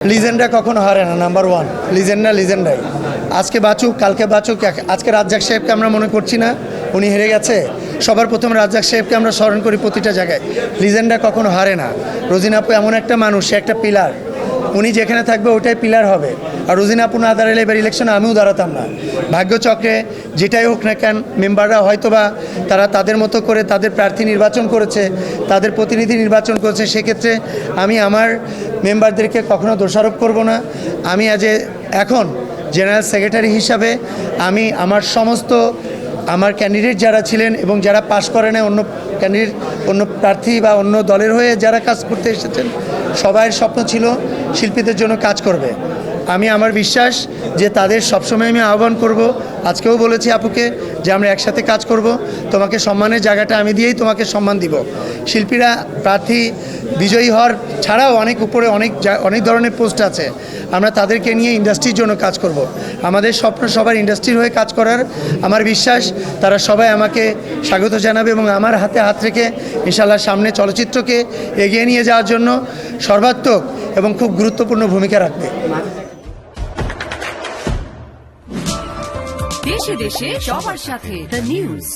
লিজেন্ডরা কখনো হারে না। নাম্বার ওয়ান, লিজেন্ডাই আজকে বাঁচুক কালকে বাঁচুক। আজকে রাজ্জাক সাহেবকে আমরা মনে করছি না উনি হেরে গেছে। সবার প্রথম রাজ্জাক সাহেবকে আমরা স্মরণ করি প্রতিটা জায়গায়। লিজেন্ডরা কখনো হারে না। রোজিনা আপু এমন একটা মানুষ, সে একটা পিলার। উনি যেখানে থাকবে ওটাই পিলার হবে। আর রোজিনা আপু না দাঁড়ালে এবার ইলেকশনে আমিও দাঁড়াতাম না। ভাগ্যচক্রে যেটাই হোক না কেন, মেম্বাররা হয়তোবা তারা তাদের মতো করে তাদের প্রার্থী নির্বাচন করেছে, তাদের প্রতিনিধি নির্বাচন করেছে। সেক্ষেত্রে আমি আমার মেম্বারদেরকে কখনো দোষারোপ করব না। আমি এখন জেনারেল সেক্রেটারি হিসাবে আমি আমার সমস্ত আমার ক্যান্ডিডেট যারা ছিলেন এবং যারা পাশ করে না, অন্য ক্যান্ডিডেট, অন্য প্রার্থী বা অন্য দলের হয়ে যারা কাজ করতে এসেছেন, সবাইয়ের স্বপ্ন ছিল শিল্পীদের জন্য কাজ করবে। আমি আমার বিশ্বাস যে তাদের সবসময় আমি আহ্বান করব। আজকেও বলেছি আপুকে যে আমরা একসাথে কাজ করব, তোমাকে সম্মানের জায়গাটা আমি দিয়েই তোমাকে সম্মান দিব। শিল্পীরা প্রার্থী বিজয়ী হওয়ার ছাড়াও অনেক উপরে অনেক ধরনের পোস্ট আছে, আমরা তাদেরকে নিয়ে ইন্ডাস্ট্রির জন্য কাজ করব। আমাদের স্বপ্ন সবার ইন্ডাস্ট্রির হয়ে কাজ করার। আমার বিশ্বাস তারা সবাই আমাকে স্বাগত জানাবে এবং আমার হাতে হাত রেখে ইনশাআল্লাহ সামনে চলচ্চিত্রকে এগিয়ে নিয়ে যাওয়ার জন্য সর্বাত্মক এবং খুব গুরুত্বপূর্ণ ভূমিকা রাখবে। দেশে দেশে সবার সাথে দ্য নিউজ।